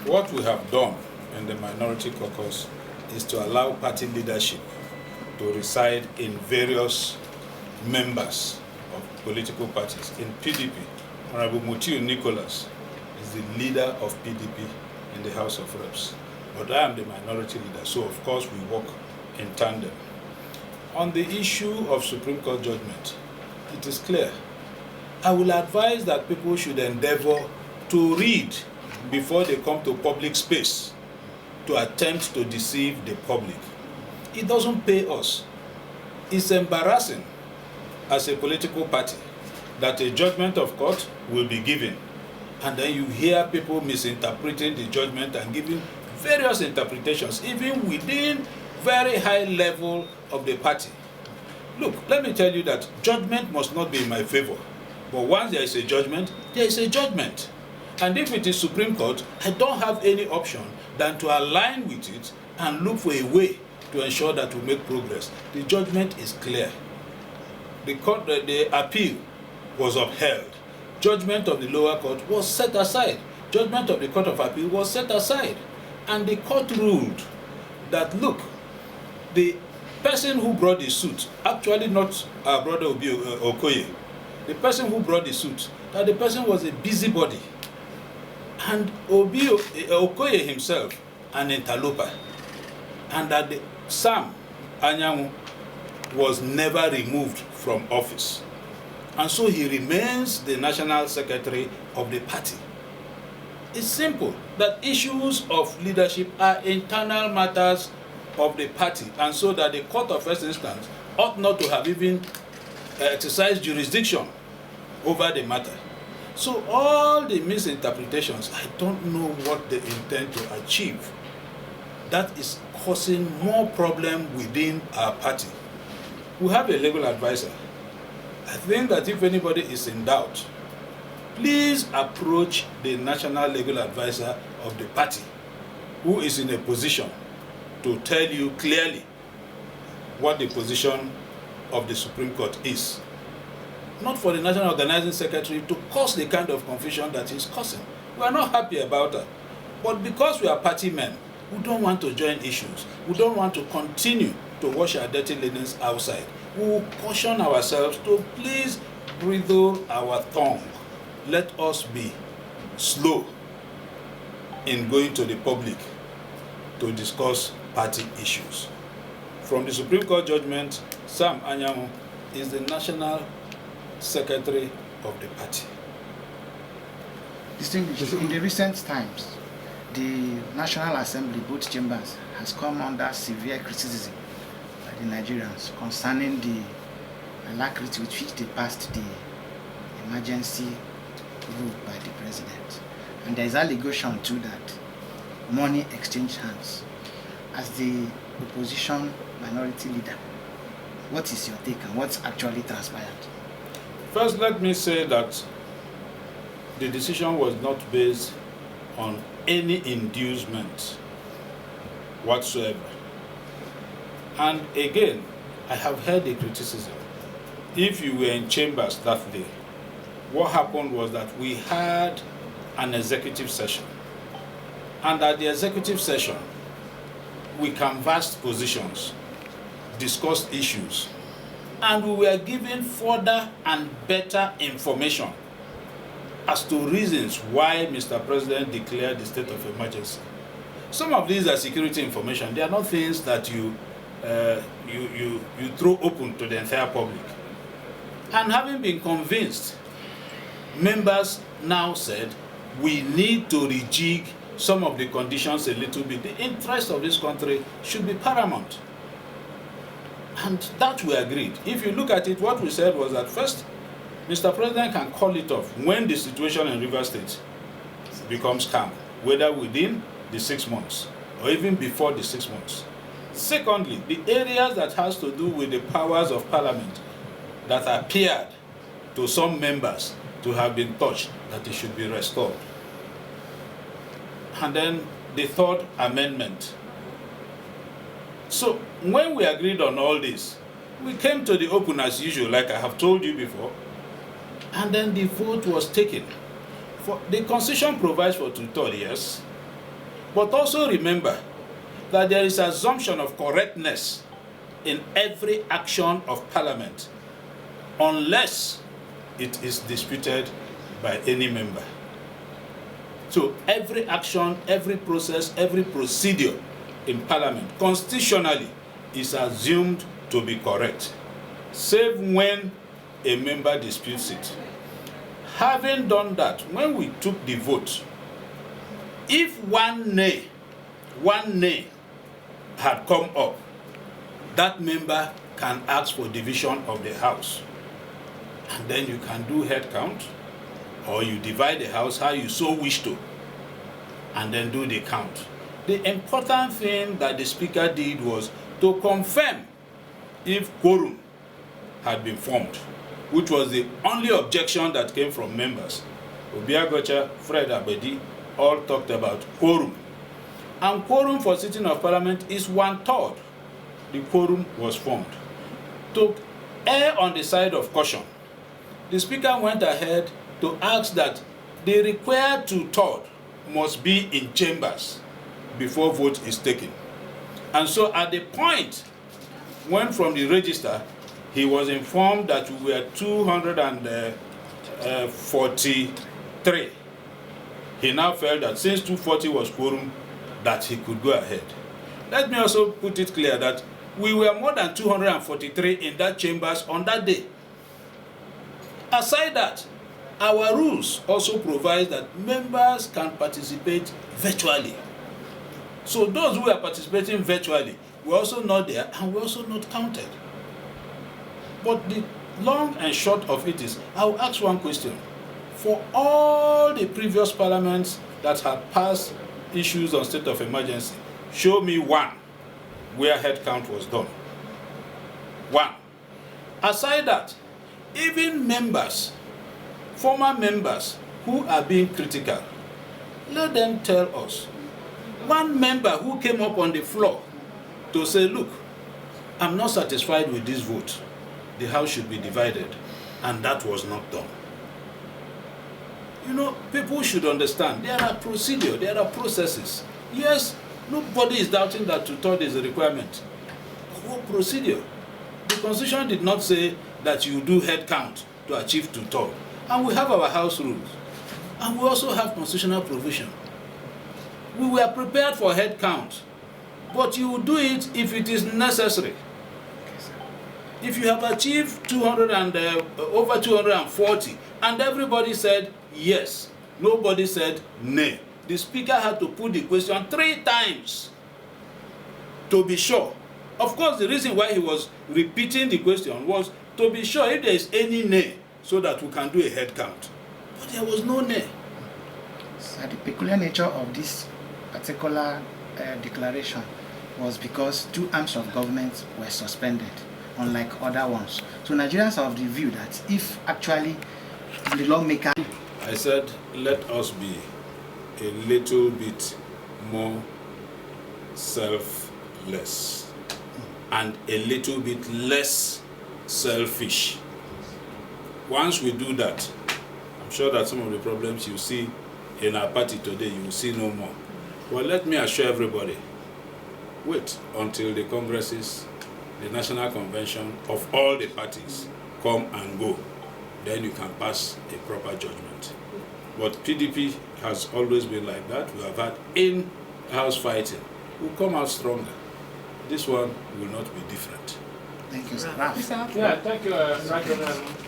What we have done in the minority caucus is to allow party leadership to reside in various members of political parties. In PDP, Honorable Mutiu Nicholas is the leader of PDP in the House of Reps. But I am the minority leader, so of course we work in tandem. On the issue of Supreme Court judgment, it is clear. I will advise that people should endeavor to read before they come to public space to attempt to deceive the public. It doesn't pay us. It's embarrassing as a political party that a judgment of court will be given, and then you hear people misinterpreting the judgment and giving various interpretations, even within very high level of the party. Look, let me tell you that judgment must not be in my favor. But once there is a judgment, there is a judgment. And if it is Supreme Court, I don't have any option than to align with it and look for a way to ensure that we make progress. The judgment is clear. The appeal was upheld. Judgment of the lower court was set aside. Judgment of the Court of Appeal was set aside. And the court ruled that, look, the person who brought the suit, actually not our brother Obi Okoye, the person who brought the suit, that the person was a busybody. And Obi Okoye himself, an interloper. And that Sam Anyanwu was never removed from office. And so he remains the national secretary of the party. It's simple that issues of leadership are internal matters of the party, and so that the court of first instance ought not to have even exercised jurisdiction over the matter. So all the misinterpretations, I don't know what they intend to achieve. That is causing more problem within our party. We have a legal advisor. I think that if anybody is in doubt, please approach the national legal advisor of the party, who is in a position to tell you clearly what the position of the Supreme Court is. Not for the National Organizing Secretary to cause the kind of confusion that he's causing. We are not happy about that. But because we are party men, we don't want to join issues. We don't want to continue to wash our dirty linens outside. We will caution ourselves to please bridle our tongue. Let us be slow in going to the public to discuss party issues. From the Supreme Court judgment, Sam Anyanwu is the national secretary of the party. Distinguished, in the recent times, the National Assembly, both chambers, has come under severe criticism by the Nigerians concerning the alacrity with which they passed the emergency rule by the president. And there is allegation too that money exchanged hands. As the opposition minority leader, what is your take and what's actually transpired? First, let me say that the decision was not based on any inducement whatsoever. And again, I have heard the criticism. If you were in chambers that day, what happened was that we had an executive session. And at the executive session, we canvassed positions, discussed issues, and we were given further and better information as to reasons why Mr. President declared the state of emergency. Some of these are security information. They are not things that you throw open to the entire public. And having been convinced, members now said, we need to rejig some of the conditions a little bit. The interest of this country should be paramount. And that we agreed. If you look at it, what we said was that first, Mr. President can call it off when the situation in Rivers State becomes calm, whether within the 6 months or even before the 6 months. Secondly, the areas that has to do with the powers of Parliament that appeared to some members to have been touched, that it should be restored. And then the third amendment. So when we agreed on all this, we came to the open as usual, like I have told you before, and then the vote was taken. For the Constitution provides for 2/3, yes, But also remember that there is assumption of correctness in every action of Parliament, unless it is disputed by any member. So every action, every process, every procedure in Parliament constitutionally is assumed to be correct, save when a member disputes it. Having done that, when we took the vote, if one nay had come up, that member can ask for division of the House. And then you can do head count, or you divide the House how you so wish to, and then do the count. The important thing that the Speaker did was to confirm if quorum had been formed, which was the only objection that came from members. Obiagocha, Fred Abedi, all talked about quorum. And quorum for sitting of Parliament is 1/3. The quorum was formed. To err on the side of caution, the Speaker went ahead to ask that the required 2/3 must be in chambers before vote is taken. And so at the point when from the register, he was informed that we were 243. He now felt that since 240 was quorum, that he could go ahead. Let me also put it clear that we were more than 243 in that chambers on that day. Aside that, our rules also provide that members can participate virtually. So those who are participating virtually were also not there and were also not counted. But the long and short of it is, I will ask one question. For all the previous parliaments that have passed issues on state of emergency, show me one where head count was done. One. Aside that, even members, former members who are being critical, let them tell us. One member who came up on the floor to say, look, I'm not satisfied with this vote. The House should be divided. And that was not done. You know, people should understand there are procedures, there are processes. Yes, nobody is doubting that 2/3 is a requirement. But what procedure? The Constitution did not say that you do head count to achieve 2/3. And we have our House rules. And we also have constitutional provision. We were prepared for head count, but you will do it if it is necessary. If you have achieved over 240, and everybody said yes, nobody said nay, the Speaker had to put the question 3 times to be sure. Of course, the reason why he was repeating the question was to be sure if there is any nay, so that we can do a head count. But there was no nay. So the peculiar nature of this particular declaration was because 2 arms of government were suspended, unlike other ones. So Nigerians are of the view that if actually the lawmaker... I said, let us be a little bit more selfless and a little bit less selfish. Once we do that, I'm sure that some of the problems you see in our party today, you will see no more. Well, let me assure everybody, wait until the congresses, the national convention of all the parties come and go. Then you can pass a proper judgment. But PDP has always been like that. We have had in-house fighting. We'll come out stronger. This one will not be different. Thank you, sir. Yeah, thank you, Rajana.